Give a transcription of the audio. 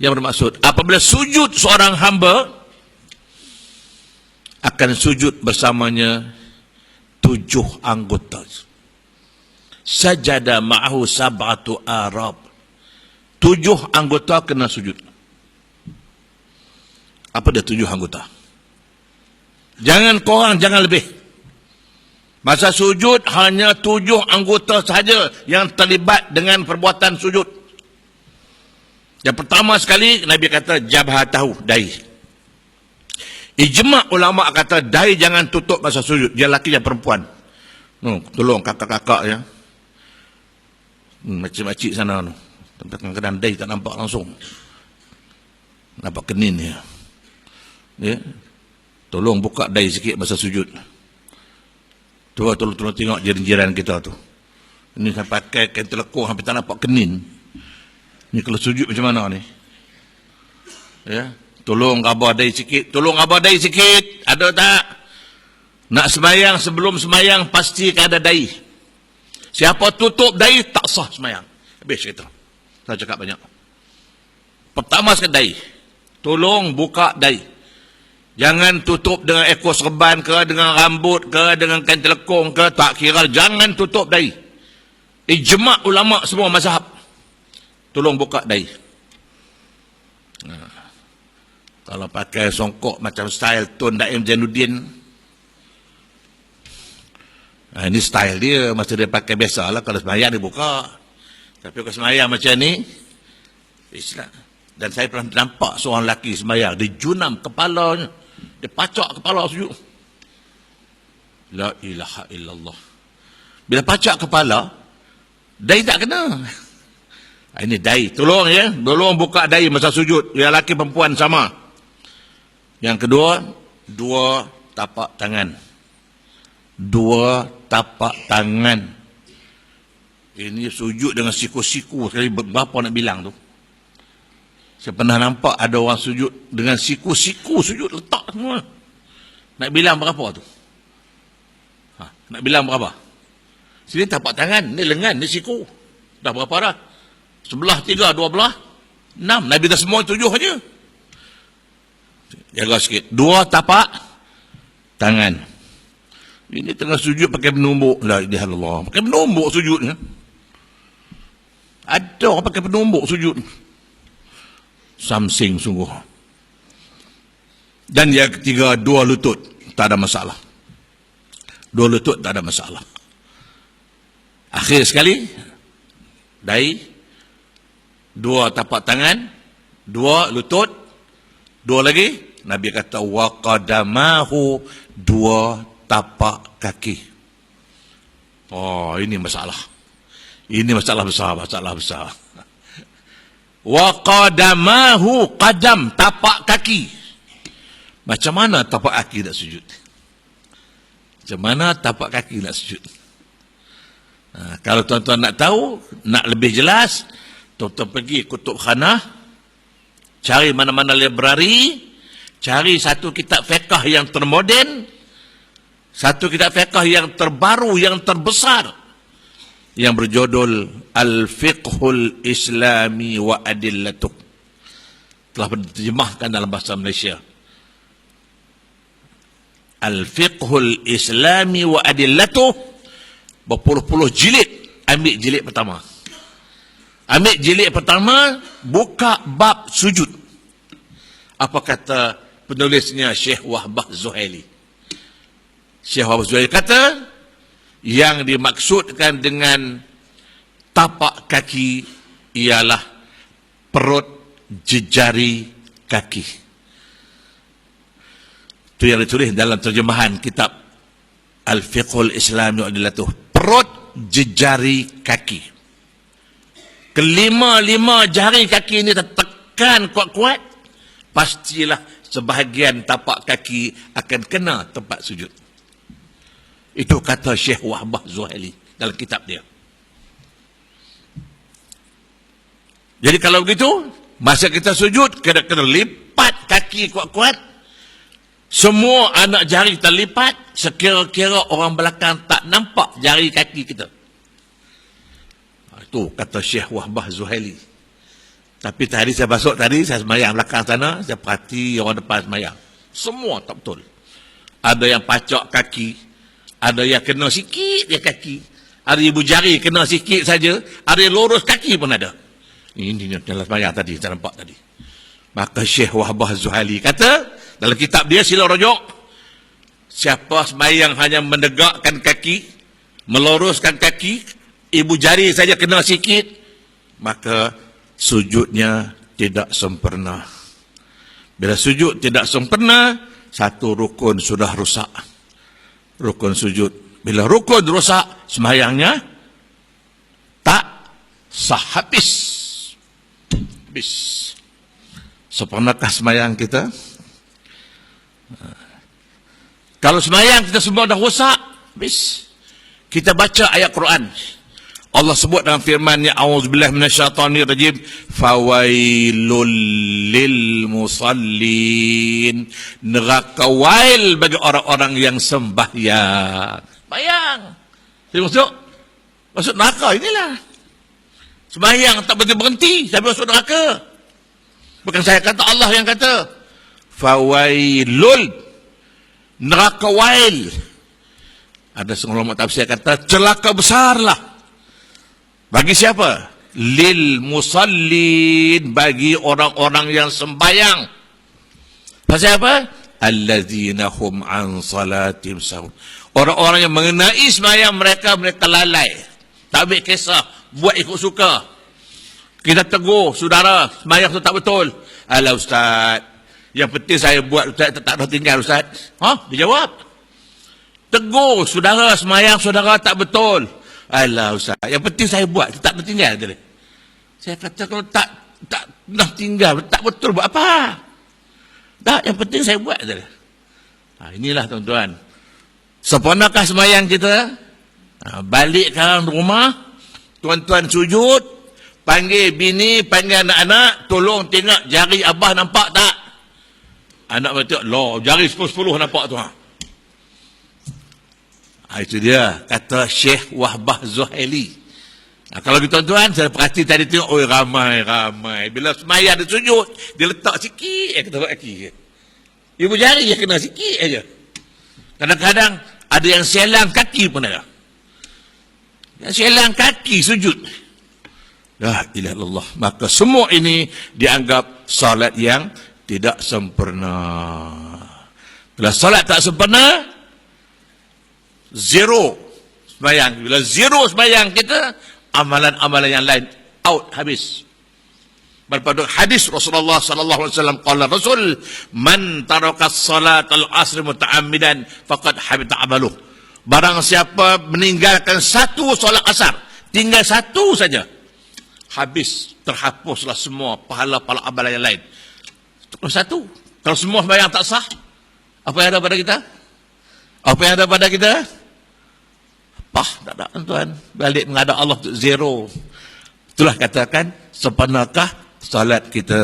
Yang bermaksud, apabila sujud seorang hamba, akan sujud bersamanya 7 anggota. Sajada ma'ahu sab'atu arab. 7 anggota kena sujud. Apa dia 7 anggota? Jangan korang, jangan lebih. Masa sujud hanya 7 anggota sahaja yang terlibat dengan perbuatan sujud. Yang pertama sekali, Nabi kata jabhatahu, dahi. Ijma' ulama' kata dahi jangan tutup masa sujud. Dia lelaki dan perempuan. Tolong kakak-kakak ya. Makcik-makcik sana. Kadang-kadang dahi tak nampak langsung. Nampak kenin ya. Ya. Tolong buka dahi sikit masa sujud. Tolong tengok jiran-jiran kita tu. Ini saya pakai kain telekung hampir tak nampak kenin. Ni kalau sujud macam mana ni? Ya, tolong khabar dahi sikit. Tolong khabar dahi sikit. Ada tak? Nak semayang, sebelum semayang pastikan ada dahi. Siapa tutup dahi tak sah semayang. Habis kita. Saya cakap banyak. Pertama sekali dahi. Tolong buka dahi. Jangan tutup dengan ekor serban ke, dengan rambut ke, dengan kain telekung ke, tak kira. Jangan tutup dahi. Ijma' ulama' semua mazhab. Tolong buka dahi. Kalau pakai songkok macam style Tun Daim Jainuddin, ini style dia, masa dia pakai biasalah. Kalau semayang dia buka. Tapi kalau semayang macam ni, Islam. Dan saya pernah nampak seorang lelaki semayang, dia junam kepalanya, dia pacak kepala sujud. La ilaha illallah. Bila pacak kepala, dahi tak kena. Ini dahi. Tolong ya. Tolong buka dahi masa sujud. Yang lelaki perempuan sama. Yang kedua, 2 tapak tangan. 2 tapak tangan. Ini sujud dengan siku-siku. Sekali berapa nak bilang tu. Saya pernah nampak ada orang sujud dengan siku-siku sujud letak semua. Nak bilang berapa tu? Nak bilang berapa? Sini tapak tangan. Ni lengan. Ni siku. Dah berapa dah? Sebelah 3, 2 belah 6. Nabi dah semua 7 saja. Jaga sikit. 2 tapak tangan. Ini tengah sujud pakai penumbuk. La ilaha illallah. Pakai penumbuk sujudnya. Ada orang pakai penumbuk sujud. Samsing sungguh. Dan yang ketiga, 2 lutut. Tak ada masalah. 2 lutut tak ada masalah. Akhir sekali, dahi, 2 tapak tangan, 2 lutut, 2 lagi, Nabi kata wa qadamahu, 2 tapak kaki. Oh, ini masalah. Ini masalah besar, masalah besar. Wa qadamahu, qadam, tapak kaki. Macam mana tapak kaki nak sujud? Macam mana tapak kaki nak sujud? Kalau tuan-tuan nak tahu, nak lebih jelas, tuan-tuan pergi kutub khanah, cari mana-mana librari, cari satu kitab fiqh yang termoden, satu kitab fiqh yang terbaru, yang terbesar, yang berjudul Al-Fiqhul Islami wa Adillatuh. Telah diterjemahkan dalam bahasa Malaysia. Al-Fiqhul Islami wa Adillatuh, berpuluh-puluh jilid. Ambil jilid pertama. Ambil jilid pertama, buka bab sujud. Apa kata penulisnya? Syekh Wahbah Zuhaili. Syekh Wahbah Zuhaili kata, yang dimaksudkan dengan tapak kaki ialah perut jejari kaki. Itu yang ditulis dalam terjemahan kitab Al-Fiqhul Islami wa Adillatuh. Perut jejari kaki. Kelima-lima jari kaki ini tertekan kuat-kuat, pastilah sebahagian tapak kaki akan kena tempat sujud. Itu kata Syekh Wahbah Zuhaili dalam kitab dia. Jadi kalau begitu, masa kita sujud, kena lipat kaki kuat-kuat. Semua anak jari kita lipat, sekira-kira orang belakang tak nampak jari kaki kita. Itu kata Syekh Wahbah Zuhaili. Tapi tadi saya masuk tadi, saya semayang belakang sana, saya perhati orang depan semayang. Semua tak betul. Ada yang pacak kaki, ada yang kena sikit dia kaki, ada ibu jari kena sikit saja, ada yang lurus kaki pun ada. Ini dalam semayang tadi, saya nampak tadi. Maka Syekh Wahbah Zuhaili kata, dalam kitab dia sila rujuk, siapa semayang hanya menegakkan kaki, meluruskan kaki, ibu jari saja kena sikit, maka sujudnya tidak sempurna. Bila sujud tidak sempurna, satu rukun sudah rusak. Rukun sujud. Bila rukun rusak, sembahyangnya tak sah, habis. Habis. Sempurnakah sembahyang kita? Kalau sembahyang kita semua dah rusak, habis. Kita baca ayat Quran. Allah sebut dalam firman-Nya, a'udzubillahi minasyaitonir rajim, fawailul lil musallin. Neraka wail bagi orang-orang yang sembahyang. Bayang. Dia masuk neraka inilah. Sembahyang tak berhenti, sampai masuk neraka. Bukan saya kata, Allah yang kata. Fawailul, neraka wail. Ada seorang ulama tafsir kata, celaka besarlah. Bagi siapa? Lil musallin, bagi orang-orang yang sembahyang. Pasal apa? Allazina hum an salatihim sahun. Orang-orang yang mengenai sembahyang mereka lalai. Tak ambil kisah, buat ikut suka. Kita tegur saudara, sembahyang tu tak betul. Alah ustaz, yang penting saya buat, ustaz tak ada tinggal ustaz. Dia jawab. Tegur saudara, sembahyang saudara tak betul. Alah ustaz, yang penting saya buat, tak nak tinggal dia. Saya kata kalau tak nak tinggal, tak betul buat apa? Tak, yang penting saya buat dia. Inilah tuan-tuan. Sempurnakah sembahyang kita? Balik ke rumah, tuan-tuan sujud, panggil bini, panggil anak-anak, tolong tengok jari abah nampak tak? Anak bertengok, loh, jari 10 nampak tu. Itu dia, kata Syekh Wahbah Zuhaili. Kalau tuan-tuan, saya perhati tadi tengok, ramai. Bila semaya dia sujud, dia letak sikit, kata kaki. Ibu jari dia kena sikit aja. Kadang-kadang, ada yang selang kaki pun ada. Yang selang kaki sujud. La ilaha illallah. Maka semua ini dianggap salat yang tidak sempurna. Bila salat tak sempurna, zero sembahyang. Bila zero sembahyang kita, amalan-amalan yang lain out, habis. Berpada hadis Rasulullah sallallahu alaihi wasallam, qala Rasul, man taraka salat al-asr muta'ammidan faqad habita amaluh. Barang siapa meninggalkan satu solat asar, tinggal satu saja, habis, terhapuslah semua pahala-pahala amalan yang lain. Terus satu. Kalau semua sembahyang tak sah, apa yang ada pada kita? Apa yang ada pada kita? Tak ada, tuan. Balik menghadap Allah, zero. Itulah katakan, sempurnakah salat kita?